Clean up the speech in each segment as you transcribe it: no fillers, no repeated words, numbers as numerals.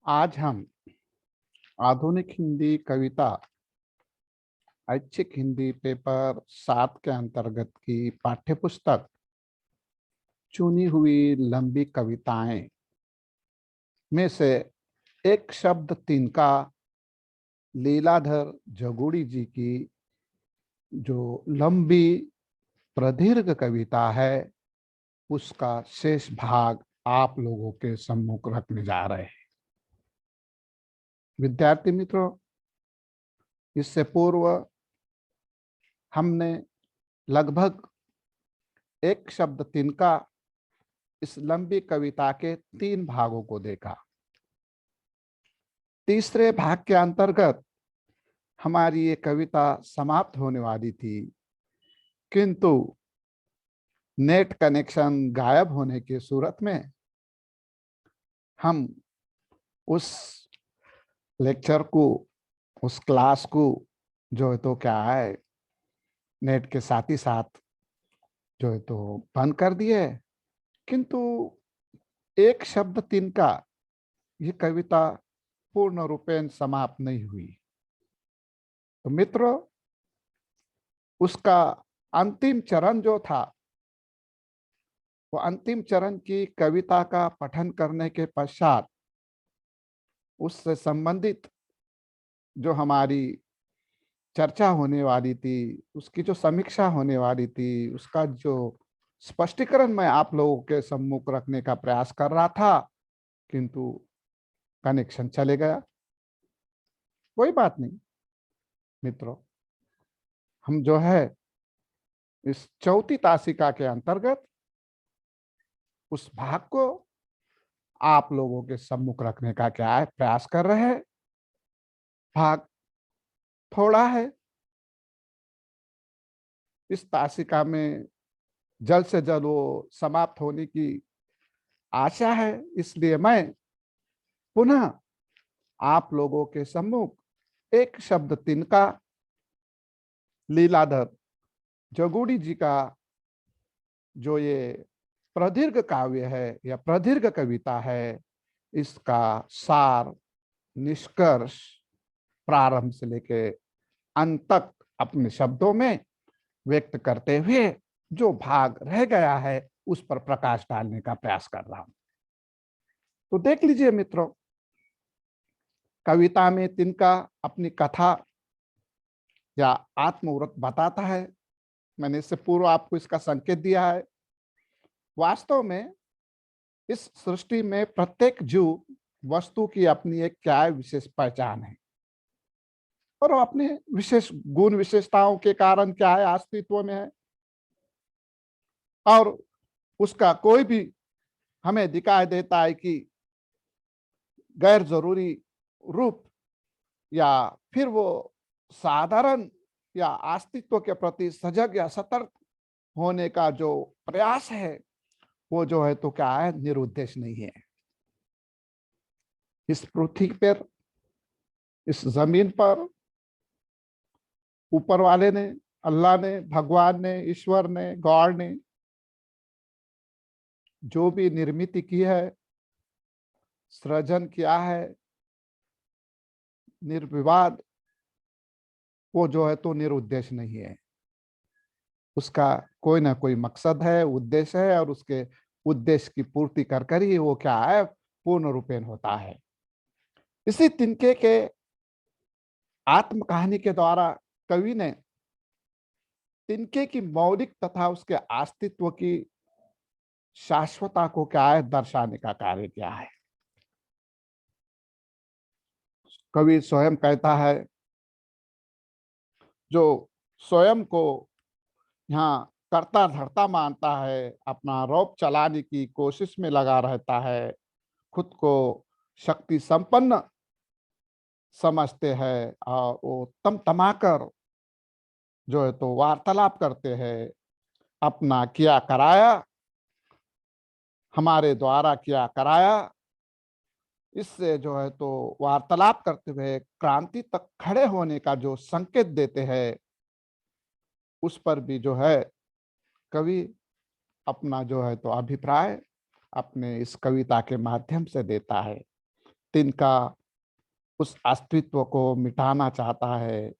आज हम आधुनिक हिंदी कविता ऐच्छिक हिंदी पेपर 7 के अंतर्गत की पाठ्यपुस्तक चुनी हुई लंबी कविताएं में से एक शब्द तिनका लीलाधर जगुड़ी जी की जो लंबी प्रदीर्घ कविता है उसका शेष भाग आप लोगों के सम्मुख रखने जा रहे हैं। विद्यार्थी मित्रों, इससे पूर्व हमने लगभग एक शब्द तिनका इस लंबी कविता के 3 भागों को देखा। तीसरे भाग के अंतर्गत हमारी ये कविता समाप्त होने वाली थी, किंतु नेट कनेक्शन गायब होने की सूरत में हम उस लेक्चर को, उस क्लास को जो है तो क्या है, नेट के साथ ही साथ जो है तो बंद कर दिए। किंतु एक शब्द तिनका ये कविता पूर्ण रूपेण समाप्त नहीं हुई। तो मित्रों, उसका अंतिम चरण जो था, वो अंतिम चरण की कविता का पठन करने के पश्चात उससे संबंधित जो हमारी चर्चा होने वाली थी, उसकी जो समीक्षा होने वाली थी, उसका जो स्पष्टीकरण मैं आप लोगों के सम्मुख रखने का प्रयास कर रहा था, किंतु कनेक्शन चले गया। कोई बात नहीं मित्रों, हम जो है इस चौथी तासिका के अंतर्गत उस भाग को आप लोगों के सम्मुख रखने का क्या है प्रयास कर रहे हैं। भाग थोड़ा है, इस तासिका में जल्द से जल्द वो समाप्त होने की आशा है, इसलिए मैं पुनः आप लोगों के सम्मुख एक शब्द तिनका लीलाधर जगुड़ी जी का जो ये प्रदीर्घ काव्य है या प्रदीर्घ कविता है, इसका सार, निष्कर्ष प्रारंभ से लेके अंत तक अपने शब्दों में व्यक्त करते हुए जो भाग रह गया है उस पर प्रकाश डालने का प्रयास कर रहा हूं। तो देख लीजिए मित्रों, कविता में तिनका अपनी कथा या आत्मव्रत बताता है। मैंने इससे पूर्व आपको इसका संकेत दिया है। वास्तव में इस सृष्टि में प्रत्येक जीव वस्तु की अपनी एक क्या है विशेष पहचान है, और वो अपने विशेष गुण विशेषताओं के कारण क्या है अस्तित्व में है, और उसका कोई भी हमें दिखाई देता है कि गैर जरूरी रूप या फिर वो साधारण या अस्तित्व के प्रति सजग या सतर्क होने का जो प्रयास है वो जो है तो क्या है निरुद्देश्य नहीं है। इस पृथ्वी पर, इस जमीन पर ऊपर वाले ने, अल्लाह ने, भगवान ने, ईश्वर ने, गॉड ने जो भी निर्मित की है, सृजन किया है निर्विवाद, वो जो है तो निरुद्देश्य नहीं है। उसका कोई ना कोई मकसद है, उद्देश्य है, और उसके उद्देश्य की पूर्ति कर कर ही वो क्या है पूर्ण रूपेण होता है। इसी तिनके के आत्म कहानी के द्वारा कवि ने तिनके की मौलिक तथा उसके अस्तित्व की शाश्वता को क्या है दर्शाने का कार्य किया है। कवि स्वयं कहता है, जो स्वयं को यहाँ करता धरता मानता है, अपना रौब चलाने की कोशिश में लगा रहता है, खुद को शक्ति संपन्न समझते हैं, और वो तमाकर जो है तो वार्तालाप करते हैं, अपना किया कराया, हमारे द्वारा किया कराया, इससे जो है तो वार्तालाप करते हुए क्रांति तक खड़े होने का जो संकेत देते हैं, उस पर भी जो है कवि अपना जो है तो अभिप्राय अपने इस कविता के माध्यम से देता है। तिनका उस अस्तित्व को मिटाना चाहता है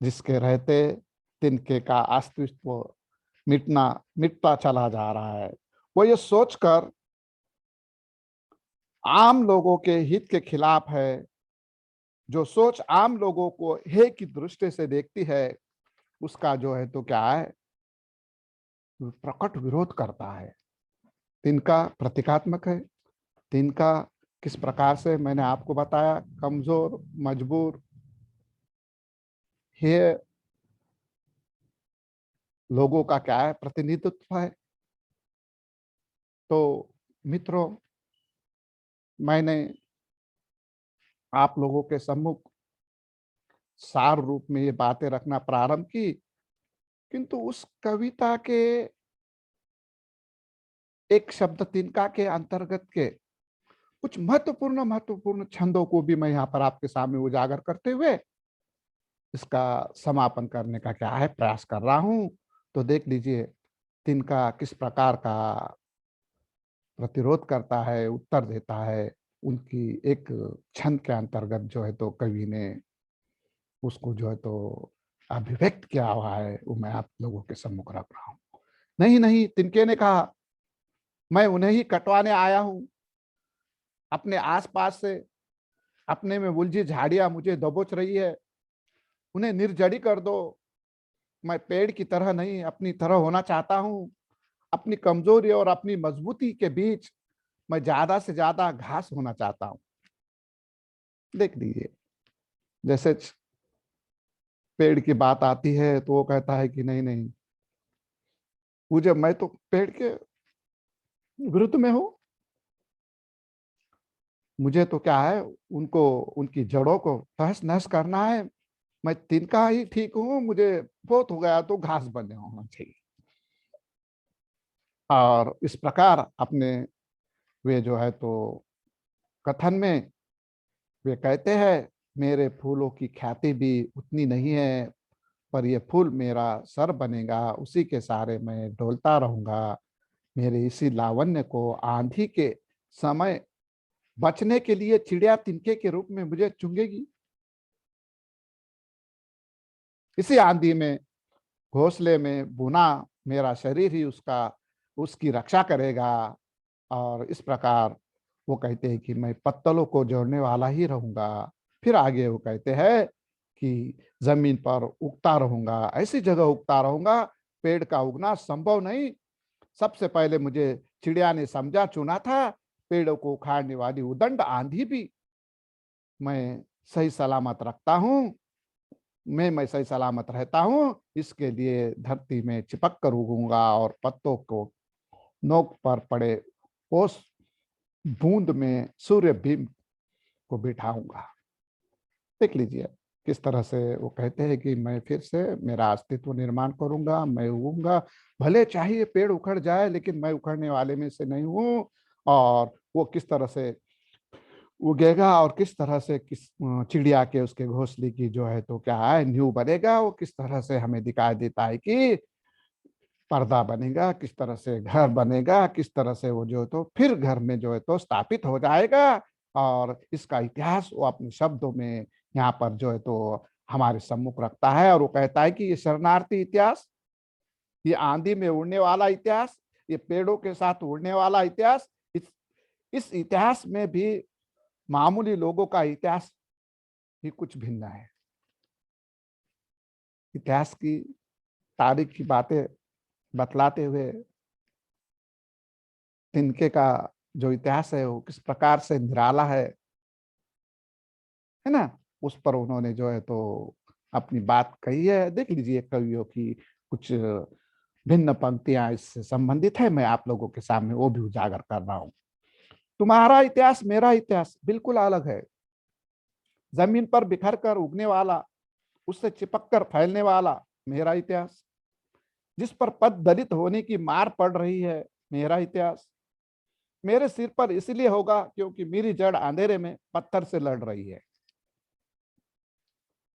जिसके रहते तिनके का अस्तित्व मिटता चला जा रहा है। वो ये सोचकर आम लोगों के हित के खिलाफ है, जो सोच आम लोगों को हे की दृष्टि से देखती है, उसका जो है तो क्या है, प्रकट विरोध करता है। तिनका प्रतीकात्मक है। तिनका किस प्रकार से, मैंने आपको बताया, कमजोर, मजबूर, हे लोगों का क्या है, प्रतिनिधित्व है। तो मित्रों, मैंने आप लोगों के सम्मुख सार रूप में ये बातें रखना प्रारंभ की, किंतु उस कविता के एक शब्द तिनका के अंतर्गत के कुछ महत्वपूर्ण महत्वपूर्ण छंदों को भी मैं यहाँ पर आपके सामने उजागर करते हुए इसका समापन करने का क्या है प्रयास कर रहा हूं। तो देख लीजिए तिनका किस प्रकार का प्रतिरोध करता है, उत्तर देता है। उनकी एक छंद के अंतर्गत जो है तो कवि ने उसको जो है तो अभिव्यक्त किया हुआ है, वो मैं आप लोगों के सम्मुख रख रहा हूँ। नहीं नहीं, तिनके ने कहा, मैं उन्हें ही कटवाने आया हूं। अपने आसपास से अपने में उलझी झाड़ियां मुझे दबोच रही है, उन्हें निर्जड़ी कर दो। मैं पेड़ की तरह नहीं, अपनी तरह होना चाहता हूं। अपनी कमजोरी और अपनी मजबूती के बीच मैं ज्यादा से ज्यादा घास होना चाहता हूं। देख लीजिए, जैसे पेड़ की बात आती है तो वो कहता है कि नहीं नहीं, मुझे, मैं तो पेड़ के विरुद्ध में हूं। मुझे तो क्या है, उनको, उनकी जड़ों को तहस नहस करना है। मैं तिनका ही ठीक हूं, मुझे बहुत हो गया तो घास बने होना चाहिए। और इस प्रकार अपने वे जो है तो कथन में वे कहते हैं, मेरे फूलों की ख्याति भी उतनी नहीं है, पर ये फूल मेरा सर बनेगा, उसी के सहारे मैं डोलता रहूंगा। मेरे इसी लावण्य को आंधी के समय बचने के लिए चिड़िया तिनके के रूप में मुझे चुंगेगी। इसी आंधी में घोंसले में बुना मेरा शरीर ही उसका उसकी रक्षा करेगा। और इस प्रकार वो कहते हैं कि मैं पत्तलों को जोड़ने वाला ही रहूंगा। फिर आगे वो कहते हैं कि जमीन पर उगता रहूंगा, ऐसी जगह उगता रहूंगा, पेड़ का उगना संभव नहीं। सबसे पहले मुझे चिड़िया ने समझा चुना था, पेड़ों को उखाड़ने वाली उदंड आंधी भी मैं सही सलामत रखता हूँ। मैं सही सलामत रहता हूँ, इसके लिए धरती में चिपक कर उगूंगा और पत्तों को नोक पर पड़े ओस बूंद में सूर्य भीम को बिठाऊंगा। देख लीजिए किस तरह से वो कहते हैं कि मैं फिर से मेरा अस्तित्व निर्माण करूंगा, मैं उगूंगा। भले चाहिए पेड़ उखड़ जाए, लेकिन मैं उखड़ने वाले में से नहीं हूं। और वो किस तरह से उगेगा और किस तरह से किस चिड़िया के उसके घोंसले की जो है तो क्या है न्यू बनेगा, वो किस तरह से हमें दिखाई देता है कि पर्दा बनेगा, किस तरह से घर बनेगा, किस तरह से वो जो है तो फिर घर में जो है तो स्थापित हो जाएगा। और इसका इतिहास वो अपने शब्दों में यहाँ पर जो है तो हमारे सम्मुख रखता है। और वो कहता है कि ये शरणार्थी इतिहास, ये आंधी में उड़ने वाला इतिहास, ये पेड़ों के साथ उड़ने वाला इतिहास, इस इतिहास में भी मामूली लोगों का इतिहास ही कुछ भिन्न है। इतिहास की, तारीख की बातें बतलाते हुए तिनके का जो इतिहास है वो किस प्रकार से निराला है ना, उस पर उन्होंने जो है तो अपनी बात कही है। देख लीजिए कवियों की कुछ भिन्न पंक्तियां इससे संबंधित है, मैं आप लोगों के सामने वो भी उजागर कर रहा हूं। तुम्हारा इतिहास मेरा इतिहास बिल्कुल अलग है। जमीन पर बिखर कर उगने वाला, उससे चिपक कर फैलने वाला मेरा इतिहास। जिस पर पद दलित होने की मार पड़ रही है, मेरा इतिहास। मेरे सिर पर इसलिए होगा क्योंकि मेरी जड़ अंधेरे में पत्थर से लड़ रही है।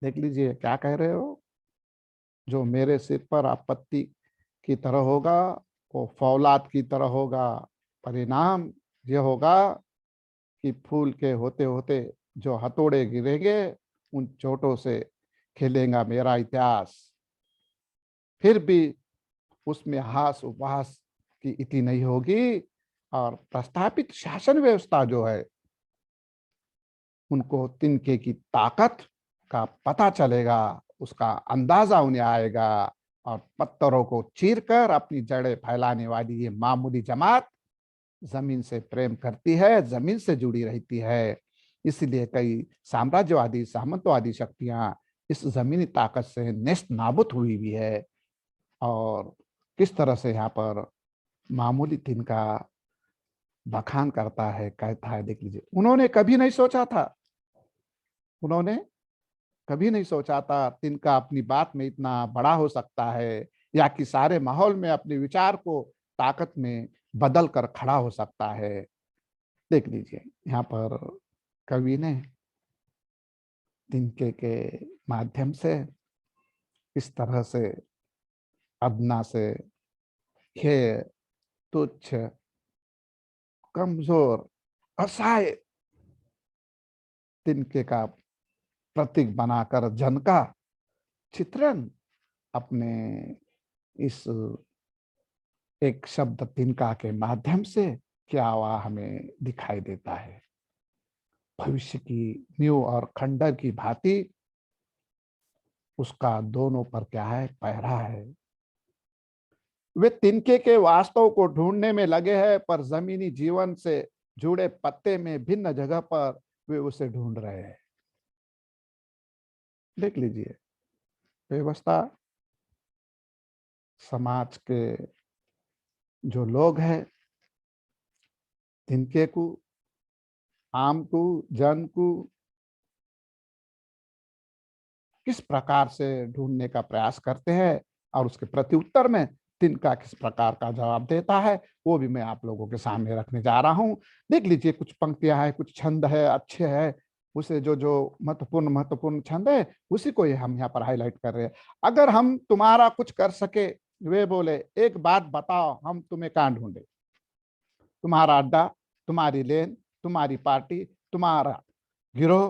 देख लीजिए क्या कह रहे हो, जो मेरे सिर पर आपत्ति की तरह होगा वो फौलाद की तरह होगा। परिणाम ये होगा कि फूल के होते होते जो हथौड़े गिरेंगे, उन चोटों से खेलेगा मेरा इतिहास। फिर भी उसमें हास उपहास की इति नहीं होगी, और प्रस्थापित शासन व्यवस्था जो है, उनको तिनके की ताकत का पता चलेगा, उसका अंदाजा उन्हें आएगा। और पत्थरों को चीरकर अपनी जड़ें फैलाने वाली ये मामूली जमात जमीन से प्रेम करती है, जमीन से जुड़ी रहती है। इसलिए कई साम्राज्यवादी सामंतवादी शक्तियां इस जमीनी ताकत से नेस्त नाबूद हुई भी है। और किस तरह से यहाँ पर मामूली तिनका बखान करता है, कहता है, देख लीजिए, उन्होंने कभी नहीं सोचा था, उन्होंने कभी नहीं सोचा था तिनका अपनी बात में इतना बड़ा हो सकता है, या कि सारे माहौल में अपने विचार को ताकत में बदल कर खड़ा हो सकता है। देख लीजिए, यहाँ पर कवि ने तिनके के माध्यम से इस तरह से अदना से हे तुच्छ, कमजोर, असहाय तिनके का प्रतीक बनाकर जन का चित्रण अपने इस एक शब्द तिनका के माध्यम से क्या हुआ हमें दिखाई देता है। भविष्य की नींव और खंडर की भांति उसका दोनों पर क्या है, पहरा है। वे तिनके के वास्तव को ढूंढने में लगे हैं, पर जमीनी जीवन से जुड़े पत्ते में भिन्न जगह पर वे उसे ढूंढ रहे हैं। देख लीजिए, व्यवस्था समाज के जो लोग हैं, तिनके को, आम को, जन को किस प्रकार से ढूंढने का प्रयास करते हैं, और उसके प्रत्युत्तर में तिनका किस प्रकार का जवाब देता है, वो भी मैं आप लोगों के सामने रखने जा रहा हूं। देख लीजिए, कुछ पंक्तियां हैं, कुछ छंद है, अच्छे है, उसे जो जो महत्वपूर्ण महत्वपूर्ण छंद है, उसी को हम यहाँ पर हाईलाइट कर रहे हैं। अगर हम तुम्हारा कुछ कर सके, वे बोले, एक बात बताओ, हम तुम्हें कहाँ ढूंढे? तुम्हारा अड्डा, तुम्हारी लेन, तुम्हारी पार्टी, तुम्हारा गिरोह,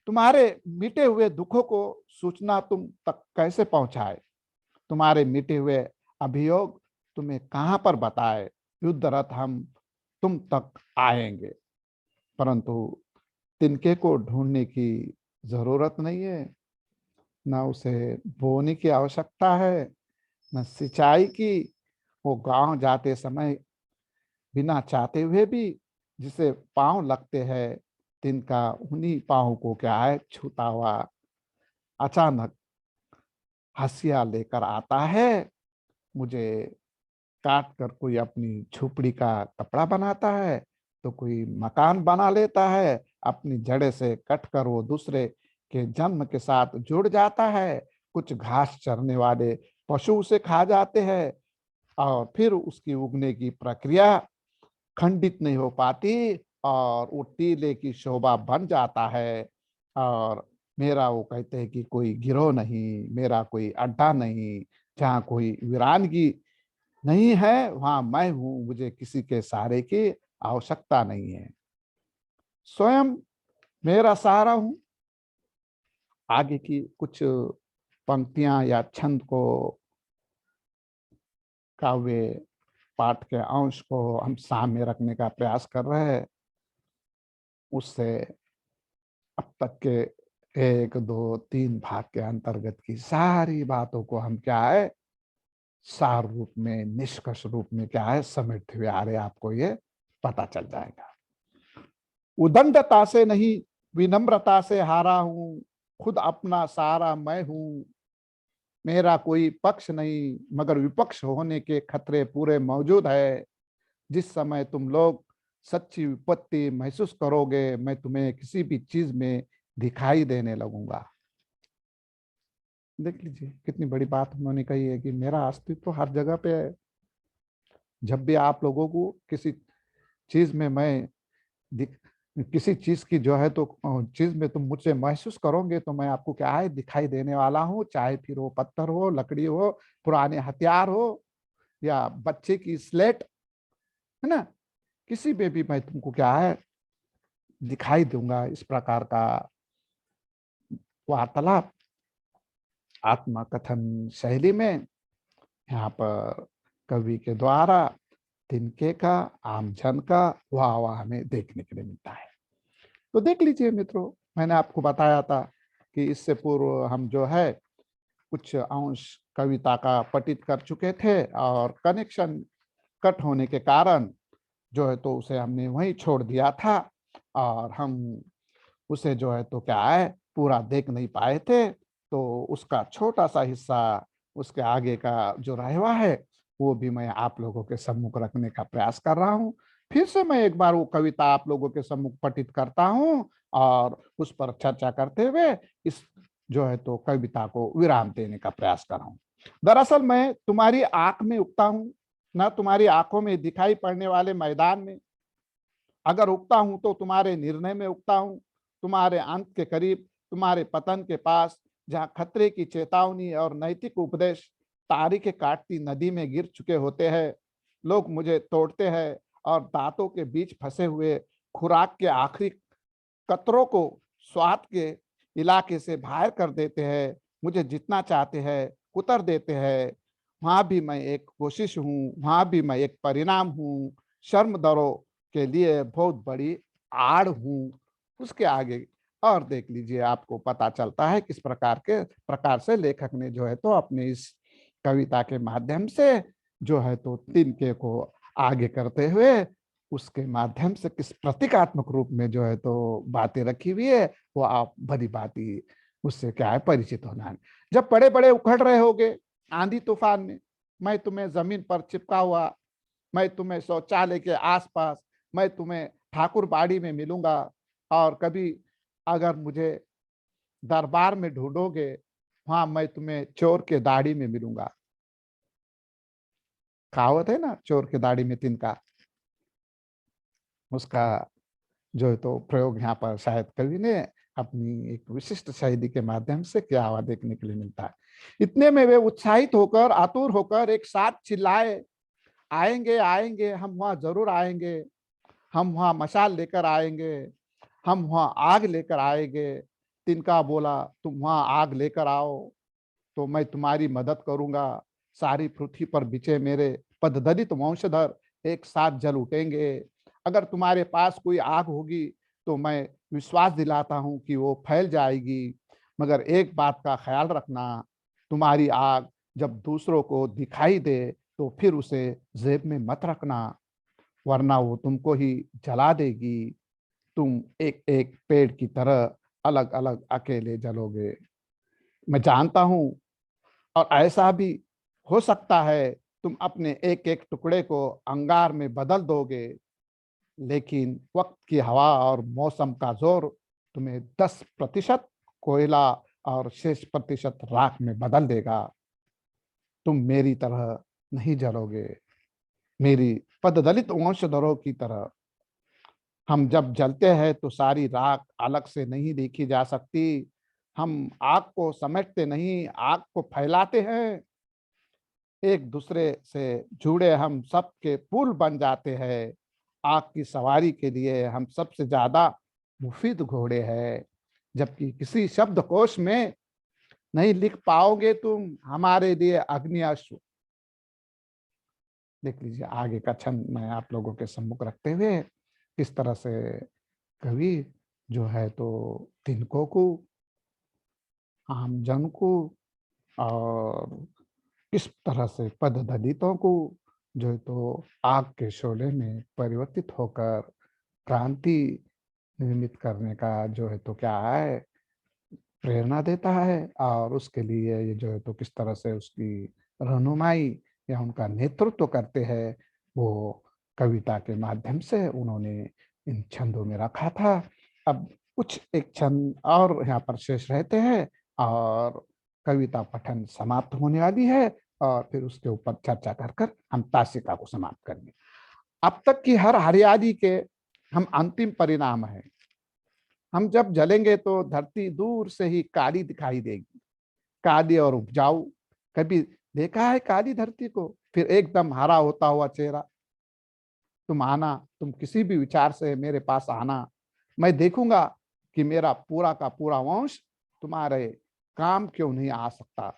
तुम्हारे मिटे हुए दुखों को सूचना तुम तक कैसे पहुंचाए? तुम्हारे मिटे हुए अभियोग तुम्हें कहां पर बताए? युद्धरत हम तुम तक आएंगे। परंतु तिनके को ढूंढने की जरूरत नहीं है, न उसे बोने की आवश्यकता है, न सिंचाई की। वो गांव जाते समय बिना चाहते हुए भी जिसे पांव लगते हैं, तिनका उन्हीं पांव को क्या है, छूता हुआ अचानक हंसिया लेकर आता है। मुझे काट कर कोई अपनी झोपड़ी का कपड़ा बनाता है, तो कोई मकान बना लेता है। अपनी जड़े से कट कर वो दूसरे के जन्म के साथ जुड़ जाता है। कुछ घास चरने वाले पशु उसे खा जाते हैं, और फिर उसकी उगने की प्रक्रिया खंडित नहीं हो पाती, और वो टीले की शोभा बन जाता है। और मेरा, वो कहते हैं कि कोई गिरोह नहीं, मेरा कोई अड्डा नहीं, जहाँ कोई वीरानगी नहीं है, वहां मैं हूं, मुझे किसी के सहारे की आवश्यकता नहीं है, स्वयं मेरा सहारा हूं। आगे की कुछ पंक्तियां या छंद को, काव्य पाठ के अंश को हम सामने रखने का प्रयास कर रहे हैं। उससे अब तक के 1, 2, 3 भाग के अंतर्गत की सारी बातों को हम क्या है, सार रूप में, निष्कर्ष रूप में क्या है, समेटते हुए आ रहे, आपको ये पता चल जाएगा। उदंडता से नहीं, विनम्रता से हारा हूं, खुद अपना सारा मैं हूं। मेरा कोई पक्ष नहीं, मगर विपक्ष होने के खतरे पूरे मौजूद है। जिस समय तुम लोग सच्ची विपत्ति महसूस करोगे, मैं तुम्हें किसी भी चीज में दिखाई देने लगूंगा। देख लीजिए, कितनी बड़ी बात उन्होंने कही है कि मेरा अस्तित्व तो हर जगह पे है। जब भी आप लोगों को किसी चीज में मैं दिख किसी चीज की जो है, तो चीज में तुम मुझसे महसूस करोगे, तो मैं आपको क्या है, दिखाई देने वाला हूँ। चाहे फिर वो पत्थर हो, लकड़ी हो, पुराने हथियार हो, या बच्चे की स्लेट, है ना, किसी में भी मैं तुमको क्या है, दिखाई दूंगा। इस प्रकार का वार्तालाप आत्मकथन शैली में यहाँ पर कवि के द्वारा तिनके का, आमजन का वाह वाह हमें देखने के लिए मिलता है। तो देख लीजिए मित्रों, मैंने आपको बताया था कि इससे पूर्व हम जो है कुछ अंश कविता का पठित कर चुके थे और कनेक्शन कट होने के कारण जो है तो उसे हमने वहीं छोड़ दिया था और हम उसे जो है तो क्या है पूरा देख नहीं पाए थे। तो उसका छोटा सा हिस्सा, उसके आगे का जो रहवा है, वो भी मैं आप लोगों के सम्मुख रखने का प्रयास कर रहा हूँ। फिर से मैं एक बार वो कविता आप लोगों के सम्मुख पठित करता हूँ और उस पर चर्चा करते हुए इस जो है तो कविता को विराम देने का प्रयास कर रहा हूँ। दरअसल मैं तुम्हारी आंख में उगता हूँ, ना तुम्हारी आंखों में दिखाई पड़ने वाले मैदान में। अगर उगता हूं तो तुम्हारे निर्णय में उगता हूं, तुम्हारे अंत के करीब, तुम्हारे पतन के पास, जहां खतरे की चेतावनी और नैतिक उपदेश तारीखें काटती नदी में गिर चुके होते हैं। लोग मुझे तोड़ते हैं और दांतों के बीच फंसे हुए खुराक के आखिरी कतरों को स्वाद के इलाके से बाहर कर देते हैं। मुझे जितना चाहते हैं उतर देते हैं। वहां भी मैं एक कोशिश हूँ, वहां भी मैं एक परिणाम हूँ, शर्म दरो के लिए बहुत बड़ी आड़ हूँ। उसके आगे और देख लीजिए, आपको पता चलता है किस प्रकार से लेखक ने जो है तो अपने इस कविता के माध्यम से जो है तो तिनके को आगे करते हुए उसके माध्यम से किस प्रतीकात्मक रूप में जो है तो बातें रखी हुई है, वो आप भली भांति उससे क्या है परिचित होना है। जब बड़े बड़े उखड़ रहे होगे आंधी तूफान में, मैं तुम्हें जमीन पर चिपका हुआ, मैं तुम्हें शौचालय के आसपास, मैं तुम्हें ठाकुर बाड़ी में मिलूंगा। और कभी अगर मुझे दरबार में ढूंढोगे, वहां मैं तुम्हें चोर के दाढ़ी में मिलूंगा। कहावत है ना, चोर के दाढ़ी में तिनका। उसका जो है तो प्रयोग यहाँ पर शायद कवि ने अपनी एक विशिष्ट शैली के माध्यम से किया हुआ देखने के लिए मिलता है। इतने में वे उत्साहित होकर, आतुर होकर एक साथ चिल्लाए, आएंगे आएंगे, हम वहां जरूर आएंगे, हम वहां मशाल लेकर आएंगे, हम वहां आग लेकर आएंगे। तिनका बोला, तुम वहां आग लेकर आओ तो मैं तुम्हारी मदद करूंगा। सारी पृथ्वी पर बिछे मेरे पददलित वंशधर एक साथ जल उठेंगे। अगर तुम्हारे पास कोई आग होगी तो मैं विश्वास दिलाता हूं कि वो फैल जाएगी। मगर एक बात का ख्याल रखना, तुम्हारी आग जब दूसरों को दिखाई दे तो फिर उसे जेब में मत रखना, वरना वो तुमको ही जला देगी। तुम एक एक पेड़ की तरह अलग अलग अकेले जलोगे। मैं जानता हूं, और ऐसा भी हो सकता है तुम अपने एक एक टुकड़े को अंगार में बदल दोगे, लेकिन वक्त की हवा और मौसम का जोर तुम्हें 10% कोयला और शेष प्रतिशत राख में बदल देगा। तुम मेरी तरह नहीं जलोगे, मेरी पददलित वंशधरों की तरह। हम जब जलते हैं तो सारी राख अलग से नहीं देखी जा सकती। हम आग को समेटते नहीं, आग को फैलाते हैं। एक दूसरे से जुड़े हम सबके पुल बन जाते हैं। आग की सवारी के लिए हम सबसे ज्यादा मुफीद घोड़े हैं। जबकि किसी शब्दकोश में नहीं लिख पाओगे तुम हमारे लिए अग्नि अश्व। देख लीजिए आगे का छंद मैं आप लोगों के सम्मुख रखते हुए किस तरह से कवि जो है तो तिनकों को, आमजन को और किस तरह से पद दलितों को जो है तो आग के शोले में परिवर्तित होकर क्रांति निर्मित करने का जो है तो क्या है प्रेरणा देता है। और उसके लिए ये जो है तो किस तरह से उसकी रहनुमाई या उनका नेतृत्व करते हैं, वो कविता के माध्यम से उन्होंने इन छंदों में रखा था। अब कुछ एक छंद और यहाँ पर शेष रहते हैं और कविता पठन समाप्त होने वाली है और फिर उसके ऊपर चर्चा कर कर हम तासिका को समाप्त करेंगे। अब तक की हर हरियाली के हम अंतिम परिणाम है। हम जब जलेंगे तो धरती दूर से ही काली दिखाई देगी, काली और उपजाऊ। कभी देखा है काली धरती को, फिर एकदम हरा होता हुआ चेहरा? तुम आना, तुम किसी भी विचार से मेरे पास आना, मैं देखूंगा कि मेरा पूरा का पूरा वंश तुम्हारे काम क्यों नहीं आ सकता।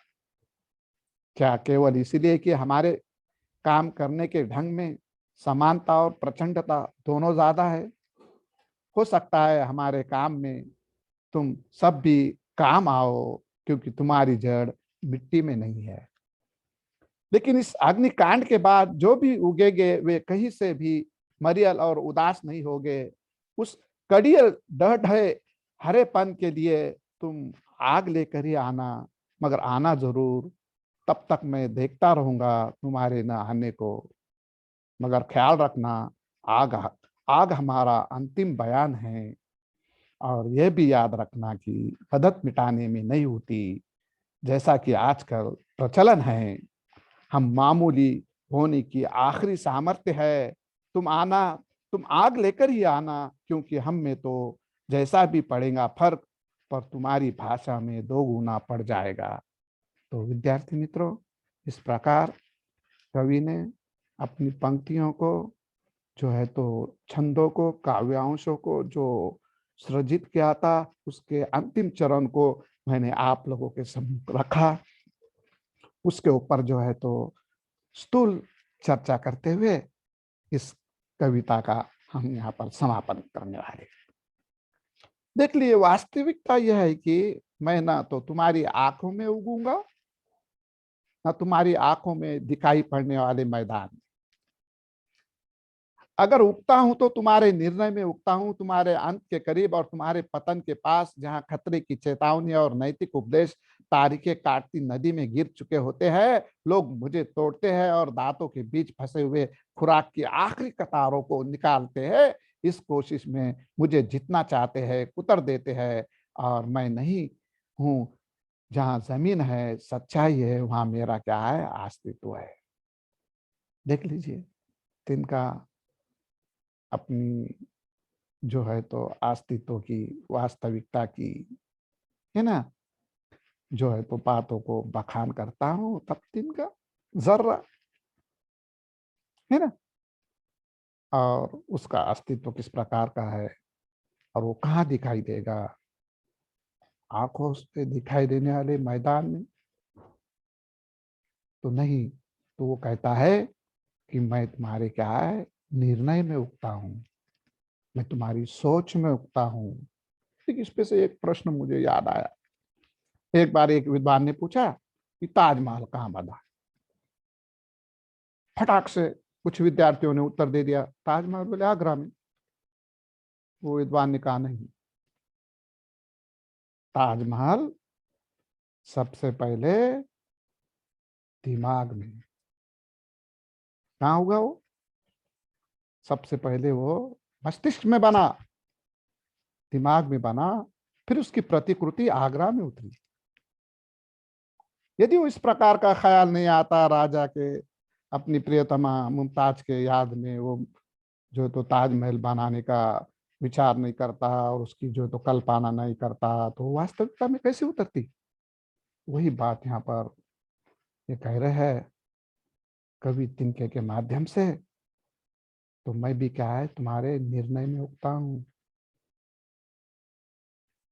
क्या केवल इसीलिए कि हमारे काम करने के ढंग में समानता और प्रचंडता दोनों ज्यादा है? हो सकता है हमारे काम में तुम सब भी काम आओ, क्योंकि तुम्हारी जड़ मिट्टी में नहीं है। लेकिन इस अग्निकांड के बाद जो भी उगेगे वे कहीं से भी मरियल और उदास नहीं होगे। उस कड़ियल डह ढहे हरेपन के लिए तुम आग लेकर ही आना, मगर आना जरूर। तब तक मैं देखता रहूंगा तुम्हारे न आने को। मगर ख्याल रखना, आग आग हमारा अंतिम बयान है। और यह भी याद रखना कि मदद मिटाने में नहीं होती, जैसा कि आजकल प्रचलन है। हम मामूली होने की आखिरी सामर्थ्य है। तुम आना, तुम आग लेकर ही आना, क्योंकि हम में तो जैसा भी पड़ेगा फर्क, पर तुम्हारी भाषा में दो गुना पड़ जाएगा। तो विद्यार्थी मित्रों, इस प्रकार कवि ने अपनी पंक्तियों को जो है तो छंदों को, काव्यांशों को जो सृजित किया था, उसके अंतिम चरण को मैंने आप लोगों के सम्मुख रखा। उसके ऊपर जो है तो स्थूल चर्चा करते हुए इस कविता का हम यहाँ पर समापन करने वाले। देख लिए, वास्तविकता यह है कि मैं ना तो तुम्हारी आंखों में उगूंगा, ना तुम्हारी आंखों में दिखाई पड़ने वाले मैदान। अगर उगता हूं तो तुम्हारे निर्णय में उगता हूं, तुम्हारे अंत के करीब और तुम्हारे पतन के पास, जहां खतरे की चेतावनी और नैतिक उपदेश तारीखें काटती नदी में गिर चुके होते हैं। लोग मुझे तोड़ते हैं और दांतों के बीच फंसे हुए खुराक की आखिरी कतारों को निकालते हैं। इस कोशिश में मुझे जितना चाहते हैं कुतर देते हैं, और मैं नहीं हूं। जहां जमीन है, सच्चाई है, वहां मेरा क्या है, अस्तित्व है। देख लीजिए, तिनका अपनी जो है तो अस्तित्व की, वास्तविकता की, है ना, जो है तो बातों को बखान करता हूं, तब तिनका जर्रा, है ना, और उसका अस्तित्व किस प्रकार का है, और वो कहाँ दिखाई देगा? आंखों से दिखाई देने वाले मैदान में तो नहीं। तो वो कहता है कि मैं तुम्हारे क्या है, निर्णय में उगता हूं, मैं तुम्हारी सोच में उगता हूं। ठीक, इस पे से एक प्रश्न मुझे याद आया। एक बार एक विद्वान ने पूछा कि ताजमहल कहाँ बना। फटाक से कुछ विद्यार्थियों ने उत्तर दे दिया, ताजमहल बोले आगरा में। वो विद्वान ने कहा नहीं, ताजमहल सबसे पहले दिमाग में। कहाँ होगा वो? सबसे पहले वो मस्तिष्क में बना, दिमाग में बना, फिर उसकी प्रतिकृति आगरा में उतरी। यदि वो इस प्रकार का ख्याल नहीं आता राजा के, अपनी प्रियतमा मुमताज के याद में, वो जो तो ताजमहल बनाने का विचार नहीं करता और उसकी जो तो कल्पना नहीं करता, तो वास्तविकता में कैसे उतरती? वही बात यहाँ पर ये कह रहे हैं कवि तिनके के माध्यम से। तो मैं भी क्या है, तुम्हारे निर्णय में उगता हूँ।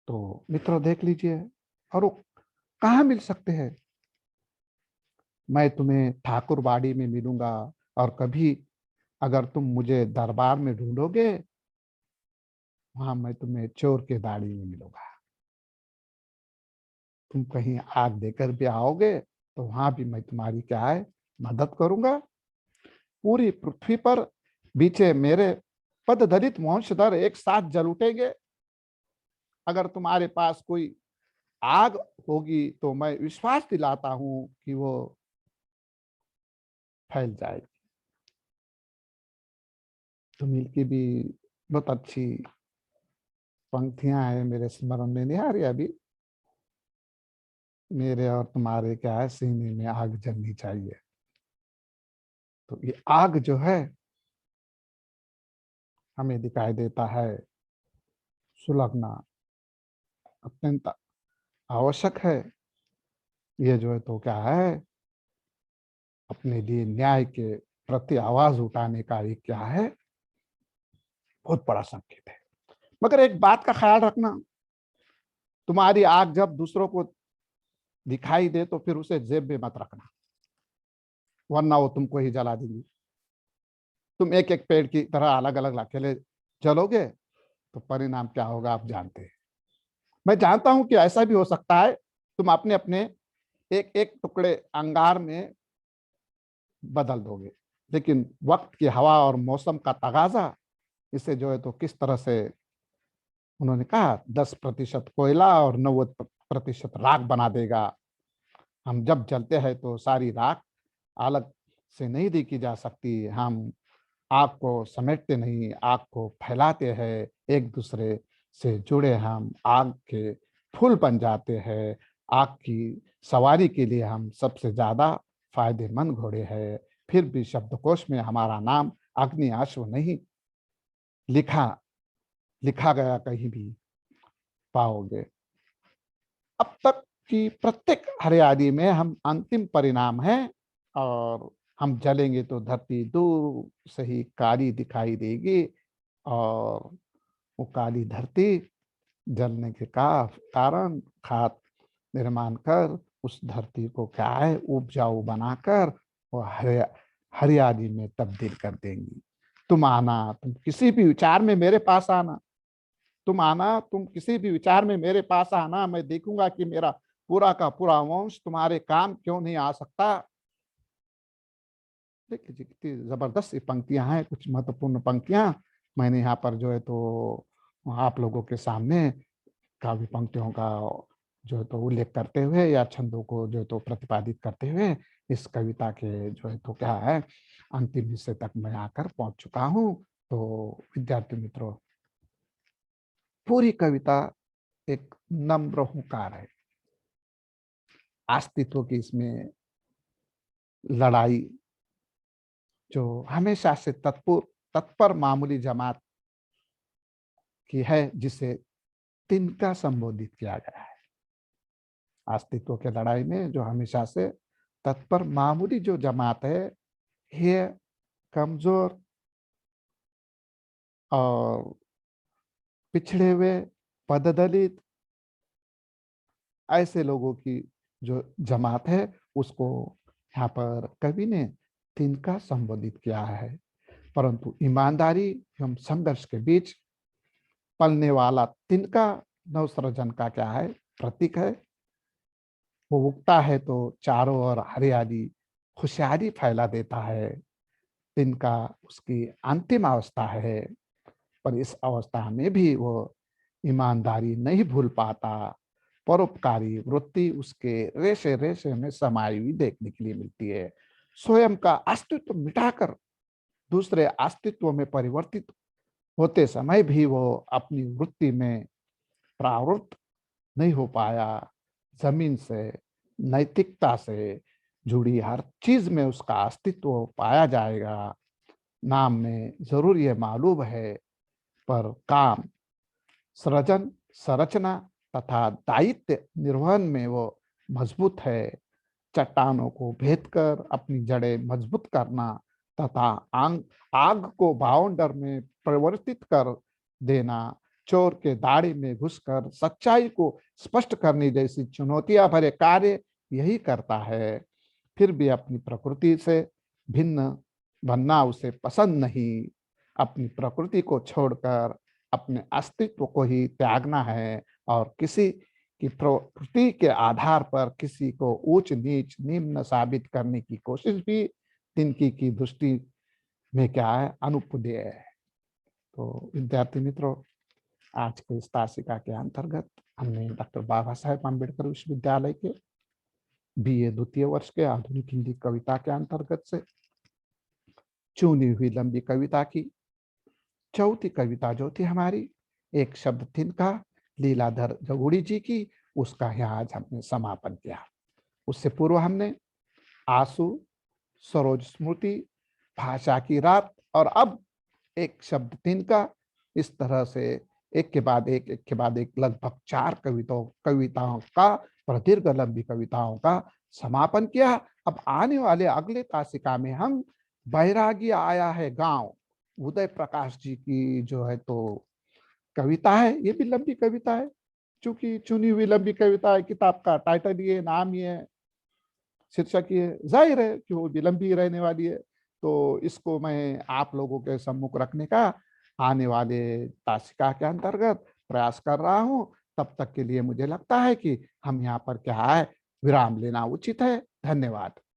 तो मित्रों देख लीजिए, और वो कहाँ मिल सकते हैं? मैं तुम्हें ठाकुरबाड़ी में मिलूंगा, और कभी अगर तुम मुझे दरबार में ढूंढोगे, वहां मैं तुम्हें चोर के दाढ़ी में मिलूंगा। तुम कहीं आग देकर भी आओगे, तो वहां भी मैं तुम्हारी क्या है, मदद करूंगा। पूरी पृथ्वी पर बीचे मेरे पद दलित वंशधर एक साथ जल उठेंगे। अगर तुम्हारे पास कोई आग होगी, तो मैं विश्वास दिलाता हूं कि वो फैल जाएगी। सुनील की भी बहुत अच्छी पंक्तियां हैं, मेरे स्मरण में नहीं आ रही अभी। मेरे और तुम्हारे क्या है, सीने में आग जलनी चाहिए। तो ये आग जो है हमें दिखाई देता है सुलगना अत्यंत आवश्यक है। ये जो है तो क्या है, अपने लिए न्याय के प्रति आवाज उठाने का एक क्या है, बहुत बड़ा संकेत है। मगर एक बात का ख्याल रखना, तुम्हारी आग जब दूसरों को दिखाई दे तो फिर उसे जेब में मत रखना, वरना वो तुमको ही जला देगी। तुम एक एक पेड़ की तरह अलग अलग अकेले जलोगे तो परिणाम क्या होगा आप जानते हैं। मैं जानता हूं कि ऐसा भी हो सकता है, तुम अपने अपने एक एक टुकड़े अंगार में बदल दोगे, लेकिन वक्त की हवा और मौसम का तगाजा इसे जो है तो किस तरह से, उन्होंने कहा 10% कोयला और 90% राख बना देगा। हम जब जलते हैं तो सारी राख अलग से नहीं देखी जा सकती। हम आग को समेटते नहीं, आग को फैलाते हैं, एक दूसरे से जुड़े हम आग के फूल बन जाते हैं। आग की सवारी के लिए हम सबसे ज्यादा फायदेमंद घोड़े हैं। फिर भी शब्दकोश में हमारा नाम अग्नि अश्व नहीं लिखा लिखा गया कहीं भी पाओगे। अब तक की प्रत्येक हरियाली में हम अंतिम परिणाम है, और हम जलेंगे तो धरती दूर से ही काली दिखाई देगी, और वो काली धरती जलने के कारण खाद निर्माण कर उस धरती को क्या है उपजाऊ बनाकर वो हरियाली में तब्दील कर देंगी। तुम आना, तुम किसी भी विचार में मेरे पास आना, तुम आना, तुम किसी भी विचार में मेरे पास आना, मैं देखूंगा कि मेरा पूरा का पूरा वंश तुम्हारे काम क्यों नहीं आ सकता। देखिए जी कितनी जबरदस्त पंक्तियां हैं, कुछ महत्वपूर्ण पंक्तियां मैंने यहाँ पर जो है तो आप लोगों के सामने काव्य पंक्तियों का जो है तो उल्लेख करते हुए या छंदों को जो है तो प्रतिपादित करते हुए इस कविता के जो है तो क्या है अंतिम हिस्से तक मैं आकर पहुंच चुका हूँ। तो विद्यार्थी मित्रों, पूरी कविता एक नम्र हुंकार है। अस्तित्व की इसमें लड़ाई जो हमेशा से तत्पर मामूली जमात की है, जिसे तिनका संबोधित किया गया है। अस्तित्व के लड़ाई में जो हमेशा से तत्पर मामूली जो जमात है कमजोर और पिछड़े हुए पददलित ऐसे लोगों की जो जमात है उसको यहाँ पर कवि ने तिनका संबोधित किया है। परंतु ईमानदारी एवं संघर्ष के बीच पलने वाला तिनका नवसृजन का क्या है प्रतीक है। वो उगता है तो चारों ओर हरियाली खुशहाली फैला देता है। तिनका उसकी अंतिम अवस्था है, पर इस अवस्था में भी वो ईमानदारी नहीं भूल पाता। परोपकारी वृत्ति उसके रेशे रेशे में समाई हुई देखने के लिए मिलती है। स्वयं का अस्तित्व मिटाकर दूसरे अस्तित्व में परिवर्तित होते समय भी वो अपनी वृत्ति में प्रावृत्त नहीं हो पाया। जमीन से नैतिकता से जुड़ी हर चीज में उसका अस्तित्व पाया जाएगा। नाम में जरूर ये मालूम है, पर काम सृजन संरचना तथा दायित्व निर्वहन में वो मजबूत है। चट्टानों को भेद कर अपनी जड़ें मजबूत करना तथा आग को बाउंडर में परिवर्तित कर देना, चोर के दाढ़ी में घुसकर सच्चाई को स्पष्ट करने जैसी चुनौतियां भरे कार्य यही करता है। फिर भी अपनी प्रकृति से भिन्न बनना उसे पसंद नहीं। अपनी प्रकृति को छोड़कर अपने अस्तित्व को ही त्यागना है, और किसी की प्रकृति के आधार पर किसी को ऊंच नीच निम्न साबित करने की कोशिश भी तिनकी की दृष्टि में क्या है अनुपदेय है। तो विद्यार्थी मित्रों, आज के इस तासिका के अंतर्गत हमने डॉक्टर बाबा साहेब अम्बेडकर विश्वविद्यालय के बीए द्वितीय वर्ष के आधुनिक हिंदी कविता के अंतर्गत से चुनी हुई लंबी कविता की चौथी कविता जो थी हमारी एक शब्द तिनका लीलाधर जगुड़ी जी की, उसका यहाँ आज हमने समापन किया। उससे पूर्व हमने आंसू, सरोज स्मृति, भाषा की रात और अब एक शब्द तिनका, इस तरह से एक के बाद एक लगभग 4 कविताओं का प्रदीर्घ लंबी कविताओं का समापन किया। अब आने वाले अगले तासिका में हम बैरागी आया है गांव, उदय प्रकाश जी की जो है तो कविता है, ये भी लंबी कविता है। चूँकि चुनी हुई लंबी कविता है, किताब का टाइटल ये है, नाम ये है, शीर्षक ये है, ज़ाहिर है कि वो भी लंबी रहने वाली है। तो इसको मैं आप लोगों के सम्मुख रखने का आने वाले तासिका के अंतर्गत प्रयास कर रहा हूँ। तब तक के लिए मुझे लगता है कि हम यहाँ पर क्या है, विराम लेना उचित है। धन्यवाद।